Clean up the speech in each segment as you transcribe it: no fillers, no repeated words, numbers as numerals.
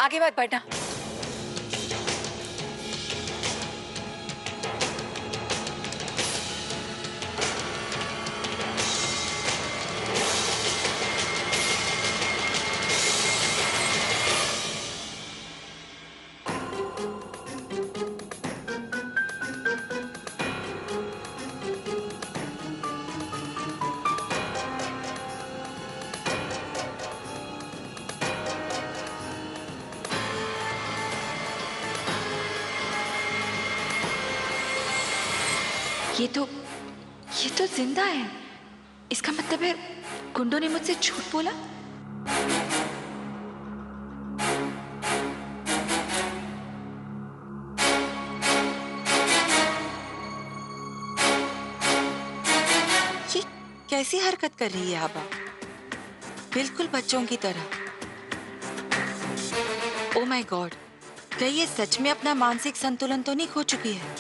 आगे मत बढ़ना। ये तो जिंदा है। इसका मतलब है गुंडों ने मुझसे झूठ बोला। ये कैसी हरकत कर रही है आबा? बिल्कुल बच्चों की तरह। ओ माय गॉड, क्या ये सच में अपना मानसिक संतुलन तो नहीं खो चुकी है?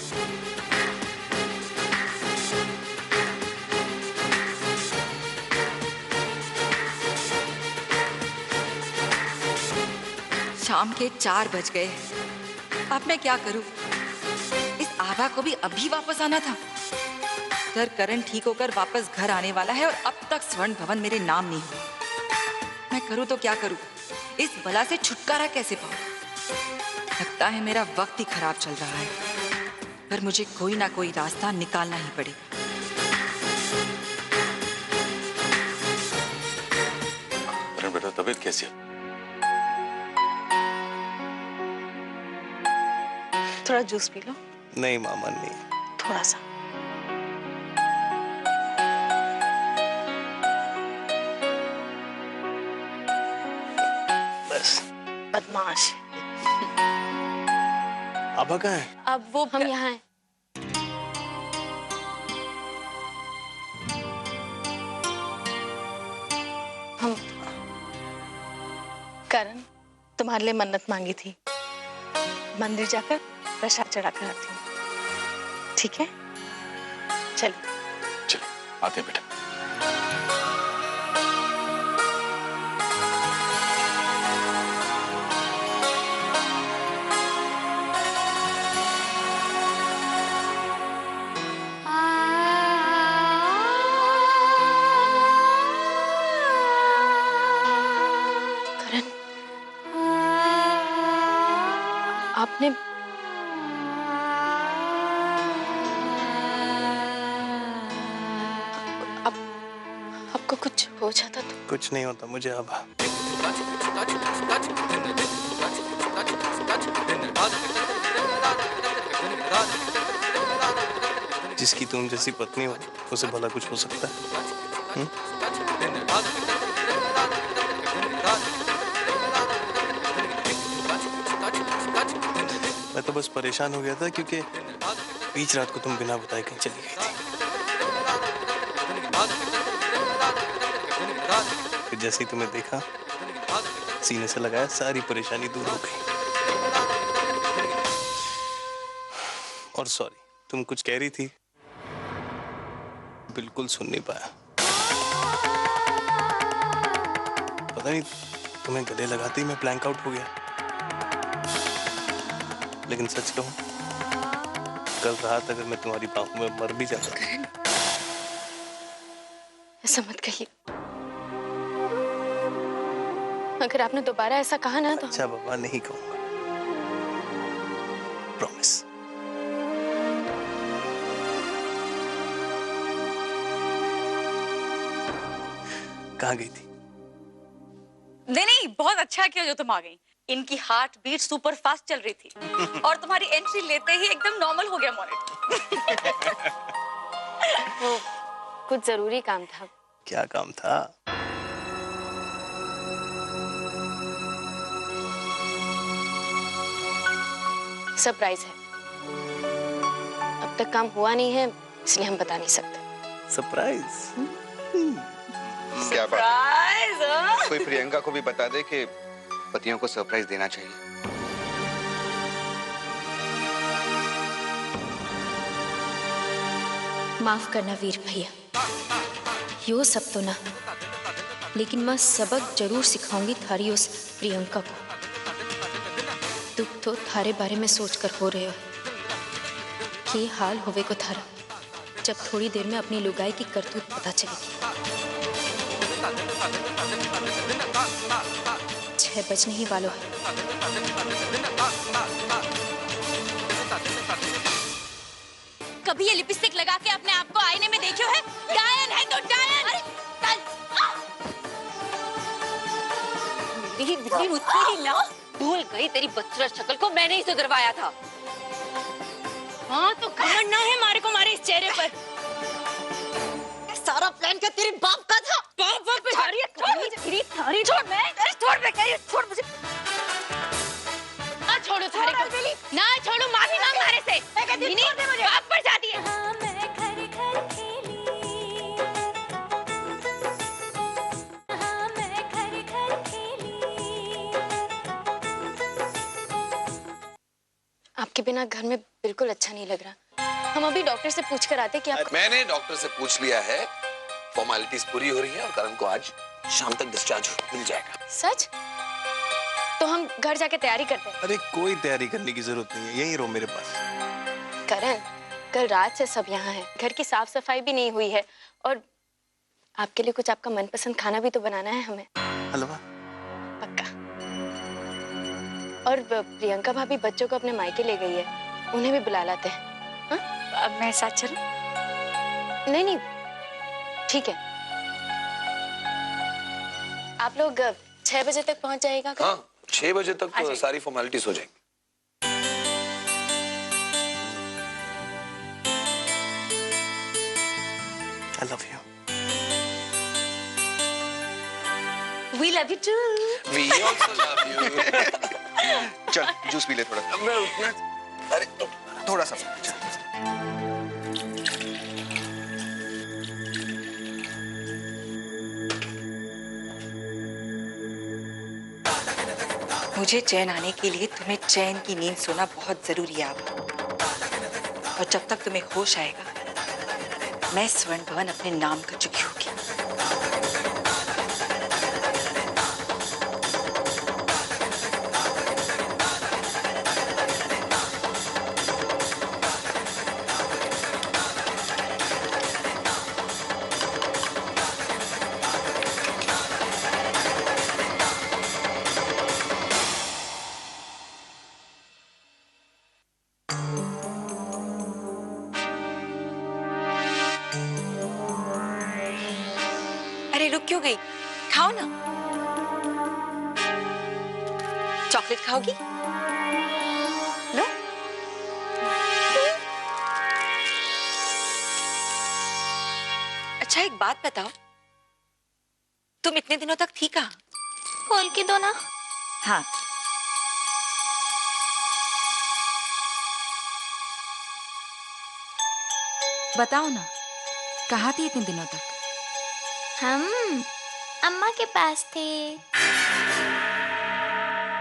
शाम के 4 बज गए। अब मैं क्या करूं? इस आभा को भी अभी वापस आना था। इधर करण ठीक होकर वापस घर आने वाला है और अब तक स्वर्ण भवन मेरे नाम नहीं हुआ। मैं करूं तो क्या करूं? इस बला से छुटकारा कैसे पाऊं? लगता है मेरा वक्त ही खराब चल रहा है, पर मुझे कोई ना कोई रास्ता निकालना ही पड़ेगा। करण बेटा, तबीयत कैसी है? थोड़ा जूस पी लो। नहीं मामा, नहीं। थोड़ा सा। बस। बदमाश। आभा कहाँ है? अब वो हम यहाँ हैं। हम करण तुम्हारे लिए मन्नत मांगी थी, मंदिर जाकर प्रसाद चढ़ा कर आती हूँ, ठीक है? चलो चलो, आते हैं बेटा। करण, आपने आपको कुछ हो जाता तो? कुछ नहीं होता मुझे आभा। जिसकी तुम जैसी पत्नी हो उसे भला कुछ हो सकता है? मैं तो बस परेशान हो गया था क्योंकि बीच रात को तुम बिना बताए कहीं चली गई थी। फिर जैसे ही तुम्हें देखा, सीने से लगाया, सारी परेशानी दूर हो गई। और सॉरी, तुम कुछ कह रही थी, बिल्कुल सुन नहीं पाया। पता नहीं, तुम्हें गले लगाते ही मैं ब्लैंक आउट हो गया। लेकिन सच कहूं, कल रात अगर मैं तुम्हारी बाहों में मर भी जाता। ऐसा मत कहिए। अगर आपने दोबारा ऐसा कहा ना तो। अच्छा बाबा, नहीं कहूंगा, प्रॉमिस। कहाँ गई थी? नहीं, बहुत अच्छा किया जो तुम आ गई। इनकी हार्ट बीट सुपर फास्ट चल रही थी और तुम्हारी एंट्री लेते ही एकदम नॉर्मल हो गया मॉनिटर। वो कुछ जरूरी काम था। क्या काम था? सरप्राइज है। अब तक काम हुआ नहीं है, इसलिए हम बता नहीं सकते। सरप्राइज? क्या बात है? कोई प्रियंका को भी बता दे कि पतियों को सरप्राइज देना चाहिए। माफ करना वीर भैया, यो सब तो ना, लेकिन मैं सबक जरूर सिखाऊंगी थारी उस प्रियंका को। दुख तो थारे बारे में सोचकर हो रहे हो कि हाल होवे को थारा जब थोड़ी देर में अपनी लुगाई की करतूत पता चलेगी। 6 बजने ही वालों है। कभी ये लिपस्टिक लगा के अपने आप को आईने में देखियो है? डायन है तो डायन। मेरी बिल्ली मुझसे ही ना भूल गई, तेरी बदसूरत शक्ल को मैंने ही सुधरवाया था। हाँ तो घमंड ना है मारे को मारे इस चेहरे पर। सारा प्लान क्या तेरे बाप का था? बाप पे जा रही है। छोड़ मुझे। ना छोड़ो थारे को। ना छोड़ो, माफी मांग मारे से। बाप पर जाती है। आपके बिना घर में बिल्कुल अच्छा नहीं लग रहा। हम अभी डॉक्टर से पूछ कर आते कि आप। मैंने डॉक्टर से पूछ लिया है, फॉर्मेलिटीज पूरी हो रही है और करण को आज शाम तक डिस्चार्ज मिल जाएगा। सच? तो हम घर जाके तैयारी करते हैं। अरे कोई तैयारी करने की जरूरत नहीं है, यहीं रहो मेरे पास। करण, कल रात से सब यहाँ हैं। घर की साफ सफाई भी नहीं हुई है और आपके लिए कुछ आपका मनपसंद खाना भी तो बनाना है हमें। हलवा? पक्का। और प्रियंका भाभी बच्चों को अपने मायके ले गई है, उन्हें भी बुला लाते हैं। हाँ? अब मैं साथ चलूं? नहीं, ठीक है। आप लोग 6 बजे तक पहुंच जाएगा? हाँ, 6 बजे तक तो सारी फॉर्मेलिटीज हो जाएंगी। I love you. We love you too. We also love you. चल जूस पी ले थोड़ा। मैं उसमें अरे थोड़ा सा। मुझे चैन आने के लिए तुम्हें चैन की नींद सोना बहुत जरूरी है आप। और जब तक तुम्हें होश आएगा मैं स्वर्ण भवन अपने नाम कर चुकी होगी। अरे रुक क्यों गई? खाओ ना। चॉकलेट खाओगी? लो। अच्छा एक बात बताओ, तुम इतने दिनों तक थी कहाँ? खोल के दो ना। हाँ। बताओ ना, कहाँ थी इतने दिनों तक? हम अम्मा के पास थे।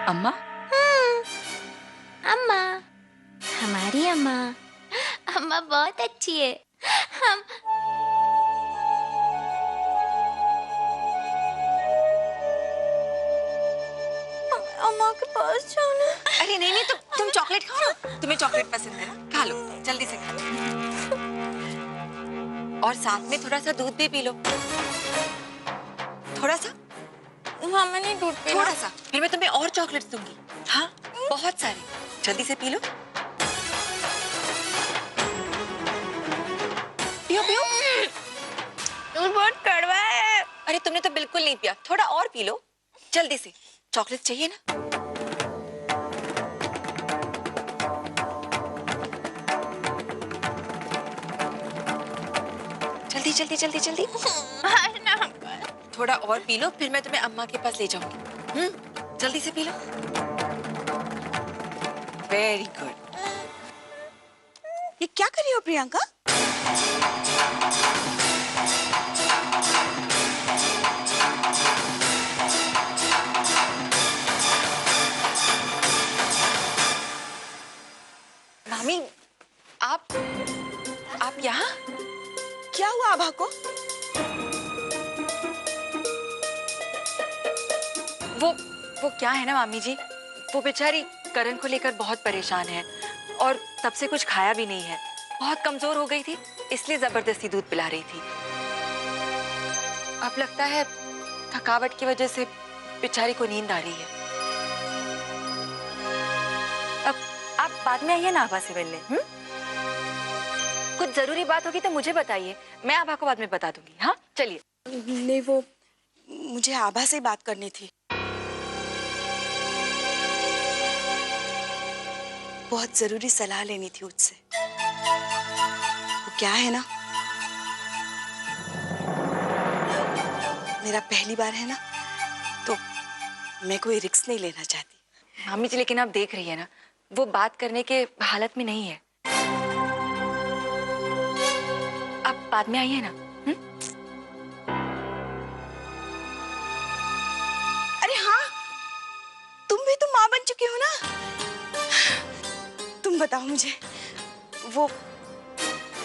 अम्मा? अम्मा, हमारी अम्मा। अम्मा बहुत अच्छी है। हम अम्मा के पास जाना। अरे नहीं, तुम चॉकलेट खाओ ना। तुम्हें चॉकलेट पसंद है ना? खा लो, जल्दी से खा लो। और साथ में थोड़ा सा दूध भी पी लो। थोड़ा सा? हाँ, मैंने दूध पीना। थोड़ा सा, फिर मैं तुम्हें और चॉकलेट्स दूंगी। हाँ, बहुत सारे। जल्दी से पी लो। पियो पियो। दूध बहुत कड़वा है। अरे तुमने तो बिल्कुल नहीं पिया, थोड़ा और पी लो जल्दी से। चॉकलेट चाहिए ना? जल्दी जल्दी जल्दी जल्दी। थोड़ा और पी लो, फिर मैं तुम्हें अम्मा के पास ले जाऊंगी। जल्दी से पी लो। Very good. ये क्या कर रही हो प्रियंका? मामी, आप यहाँ? क्या हुआ आभा को? वो क्या है ना मामी जी, वो बेचारी करण को लेकर बहुत परेशान है और तब से कुछ खाया भी नहीं है। बहुत कमजोर हो गई थी, इसलिए जबरदस्ती दूध पिला रही थी। अब लगता है थकावट की वजह से बेचारी को नींद आ रही है। अब आप बाद में आइए ना आभा से मिलने। कुछ जरूरी बात होगी तो मुझे बताइए, मैं आभा को बाद में बता दूंगी। हाँ चलिए। नहीं, वो मुझे आभा से बात करनी थी। बहुत जरूरी सलाह लेनी थी उससे। वो क्या है ना, मेरा पहली बार है ना, तो मैं कोई रिस्क नहीं लेना चाहती। मामी जी लेकिन आप देख रही है ना, वो बात करने के हालत में नहीं है। आप बाद में आइए ना। अरे हाँ, तुम भी तो माँ बन चुकी हो ना। तुम बताओ मुझे, वो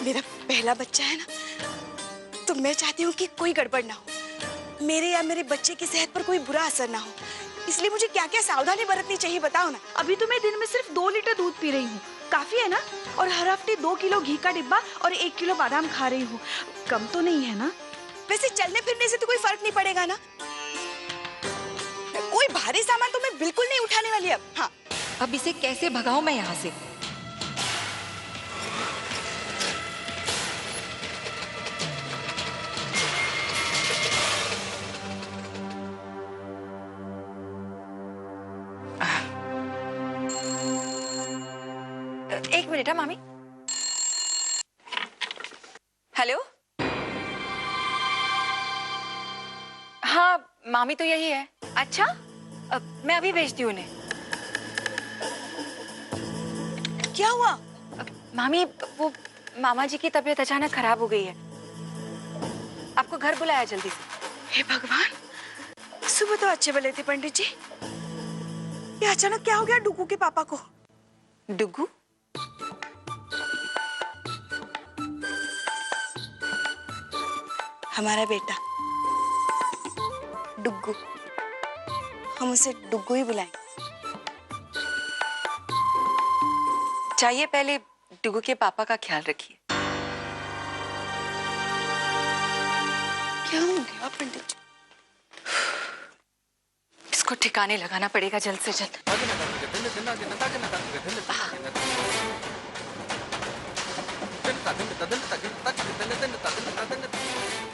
मेरा पहला बच्चा है ना, तो मैं चाहती हूँ कि कोई गड़बड़ ना हो, मेरे या मेरे बच्चे की सेहत पर कोई बुरा असर ना हो। इसलिए मुझे क्या क्या सावधानी बरतनी चाहिए बताओ ना। अभी तो मैं दिन में सिर्फ 2 लीटर दूध पी रही हूँ, काफी है ना? और हर हफ्ते 2 किलो घी का डिब्बा और 1 किलो बादाम खा रही हूँ। कम तो नहीं है ना? वैसे चलने फिरने से तो कोई फर्क नहीं पड़ेगा ना? कोई भारी सामान तो मैं बिल्कुल नहीं उठाने वाली अब। हाँ, अब इसे कैसे भगाऊं मैं यहाँ से? एक मिनट है मामी। हेलो। हाँ मामी तो यही है। अच्छा, मैं अभी भेजती हूँ उन्हें। क्या हुआ? मामी वो मामा जी की तबीयत अचानक खराब हो गई है, आपको घर बुलाया जल्दी से। हे भगवान, सुबह तो अच्छे भले थे पंडित जी, ये अचानक क्या हो गया डुगू के पापा को? डुगू? हमारा बेटा डुगू, हम उसे डुगू ही बुलाएंगे। चाहिए पहले डुगू के पापा का ख्याल रखिए। क्या हो गया पंडित जी? इसको ठिकाने लगाना पड़ेगा जल्द से जल्द।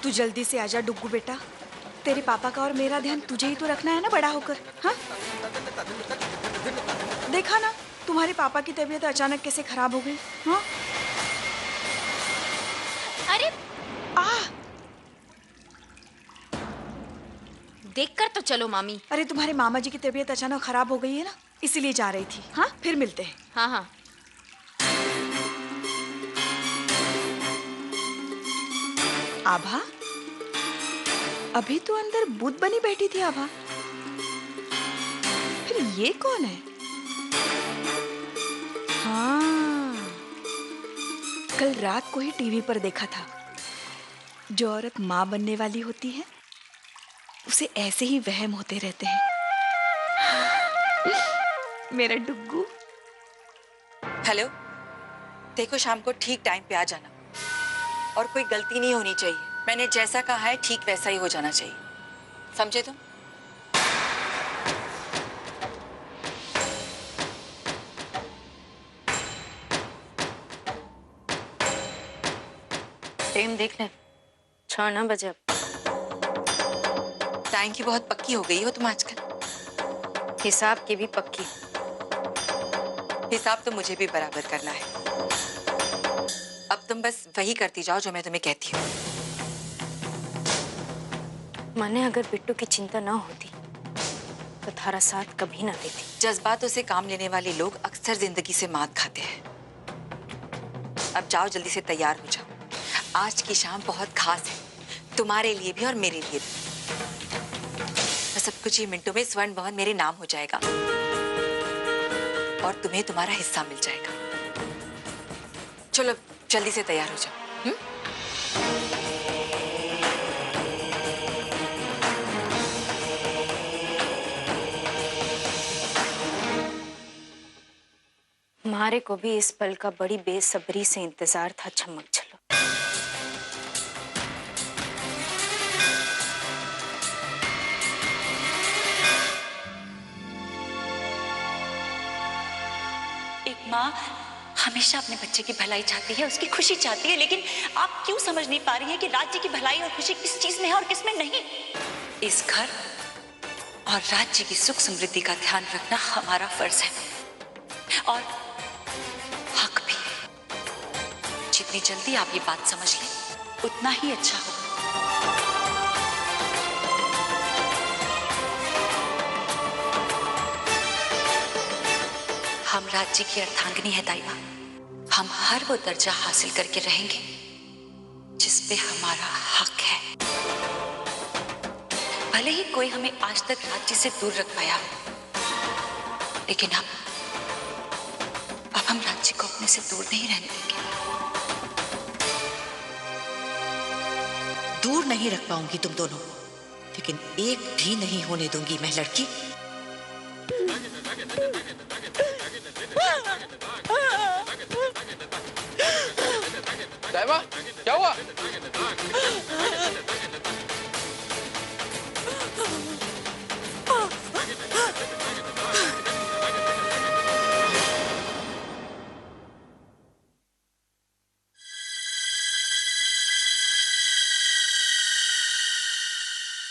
तू जल्दी से आजा डुग्गू बेटा, तेरे पापा का और मेरा ध्यान तुझे ही तो रखना है ना बड़ा होकर। हाँ, देखा ना तुम्हारे पापा की तबीयत अचानक कैसे खराब हो गई। हाँ, अरे देखकर तो चलो मामी। अरे तुम्हारे मामा जी की तबीयत अचानक खराब हो गई है ना, इसीलिए जा रही थी। हाँ, फिर मिलते हैं। हाँ हाँ। आभा, अभी तो अंदर बुद्ध बनी बैठी थी आभा, फिर ये कौन है? हाँ, कल रात को ही टीवी पर देखा था, जो औरत माँ बनने वाली होती है उसे ऐसे ही वहम होते रहते हैं। मेरा डुग्गू। हेलो, देखो शाम को ठीक टाइम पे आ जाना और कोई गलती नहीं होनी चाहिए। मैंने जैसा कहा है ठीक वैसा ही हो जाना चाहिए, समझे तुम? टाइम देख ले, 6 बजे। अब टाइम की बहुत पक्की हो गई हो तुम आजकल। हिसाब की भी पक्की। हिसाब तो मुझे भी बराबर करना है। अब तुम बस वही करती जाओ जो मैं तुम्हें कहती हूँ। माने अगर बिट्टू की चिंता ना होती तो थारा साथ कभी ना देती। जज्बातों से काम लेने वाले लोग अक्सर जिंदगी से मात खाते हैं। अब जाओ जल्दी से तैयार हो जाओ, आज की शाम बहुत खास है, तुम्हारे लिए भी और मेरे लिए भी। सब कुछ ही मिनटों में स्वर्ण भवन मेरे नाम हो जाएगा और तुम्हें तुम्हारा हिस्सा मिल जाएगा। चलो जल्दी से तैयार हो जाओ। हमारे को भी इस पल का बड़ी बेसब्री से इंतजार था चमक चलो। एक माँ हमेशा अपने बच्चे की भलाई चाहती है, उसकी खुशी चाहती है, लेकिन आप क्यों समझ नहीं पा रही हैं कि राज्य की भलाई और खुशी किस चीज में है और किस में नहीं? इस घर और राज्य की सुख समृद्धि का ध्यान रखना हमारा फर्ज है और हक भी। जितनी जल्दी आप ये बात समझ लें उतना ही अच्छा होगा। हम राज्य की अर्धांगिनी है ताईबा। हम हर वो दर्जा हासिल करके रहेंगे जिस पे हमारा हक है। भले ही कोई हमें आज तक राज्य से दूर रख पाया, लेकिन अब हम राज्य को अपने से दूर नहीं रहने देंगे। दूर नहीं रख पाऊंगी तुम दोनों, लेकिन एक भी नहीं होने दूंगी मैं लड़की। साहिबा, क्या हुआ?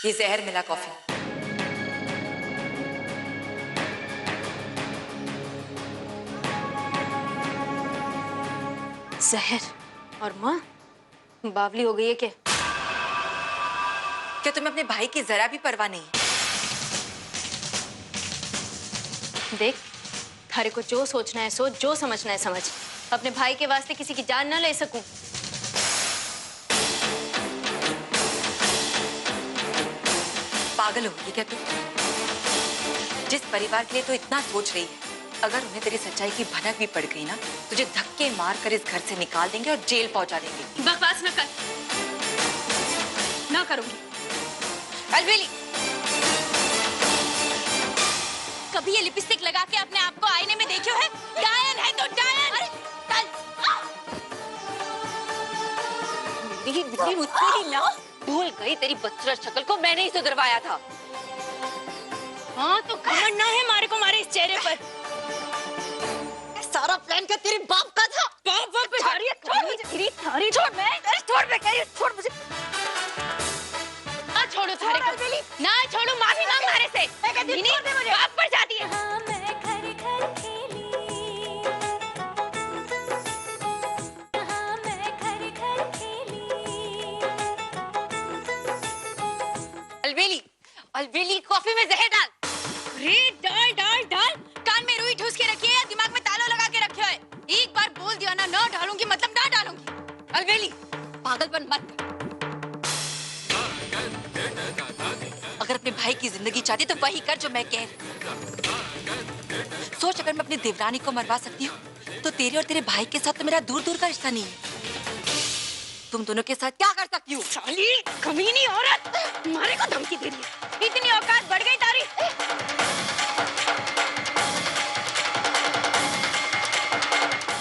ये जहर मिला कॉफी। जहर? और माँ बावली हो गई है क्या? क्या तुम्हें अपने भाई की जरा भी परवाह नहीं? देख, थारे को जो सोचना है सोच, जो समझना है समझ। अपने भाई के वास्ते किसी की जान ना ले सकूं। पागल होगी क्या तू? जिस परिवार के लिए तो इतना सोच रही है, अगर उन्हें तेरी सच्चाई की भनक भी पड़ गई ना, तुझे धक्के मार कर इस घर से निकाल देंगे और जेल पहुंचा देंगे। बकवास न कर। ना करूंगी। अलबेली, कभी ये लिपस्टिक लगा के अपने आप को आईने में देखियो है? डायन है तो डायन। अरे मेरी बिल्ली मुझसे ही ना भूल गई, तेरी बदसूरत शक्ल को मैंने ही सुधरवाया था। हाँ तो घमंड ना है मारे को मारे इस चेहरे पर। सारा प्लान क्या तेरे बाप का था? बाप पे थारी छोड़ मुझे। तेरी थारी छोड़। मैं अरे छोड़, मैं कह रही हूँ छोड़ मुझे। ना छोड़ो थारे को। ना छोड़ो, माफी मांग मारे से। मैं कहती हूँ छोड़ दे मुझे। बाप पर जाती है। अलबेली, अलबेली कॉफी में जहर डाल। रे डाल डाल डाल। कान में रुई ठूस के रखी है या दिमाग में ताला लगा के रखे है? एक बार बोल दिया ना, ना डालूंगी मतलब ना डालूंगी। अलबेली, पागलपन मत कर। अगर अपने भाई की जिंदगी चाहती तो वही कर जो मैं कह रही। सोच, अगर मैं अपनी देवरानी को मरवा सकती हूँ तो तेरे और तेरे भाई के साथ तो मेरा दूर दूर का रिश्ता नहीं है। तुम दोनों के साथ क्या कर सकती हूँ? साली कमीनी औरत, मारे को धमकी दे रही है। इतनी औकात बढ़ गई तारी।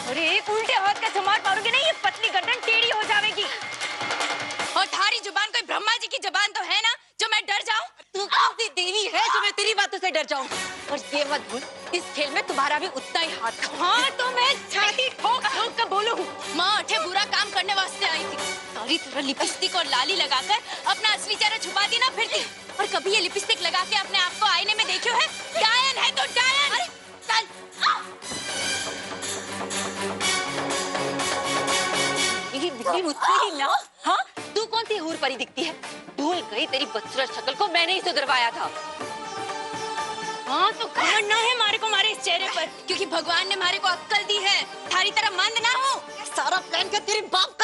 अरे एक उल्टे हाथ का चमाट मारूंगी नहीं, ये पतली गर्दन टेढ़ी हो जाएगी। और थारी जुबान कोई ब्रह्मा जी की जुबान तो है ना जो मैं डर जाऊं? तू कौन सी देवी है जो मैं तेरी बातों से डर जाऊं? और ये मत भूल, इस खेल में तुम्हारा भी उतना ही हाथ था। हाँ तो मैं छाती ठोक ठोक कर बोलूं। माँ उठे बुरा काम करने वास्ते आई थी। सारी तरह लिपस्टिक और लाली लगाकर अपना असली चेहरा छुपाती ना फिरती। और कभी ये लिपस्टिक लगा के अपने आप को आईने में देखियो है? डायन है तो डायन। अरे चल। मेरी बिल्ली मुझसे ही ना। हाँ, तू कौन सी हूर परी दिखती है? भूल गई, तेरी बदसूरत शक्ल को मैंने ही सुधरवाया था। हाँ तो घमंड ना है मारे को मारे इस चेहरे पर, क्योंकि भगवान ने मारे को अक्ल दी है। थारी तरह मंद ना हो। सारा प्लान क्या तेरे बाप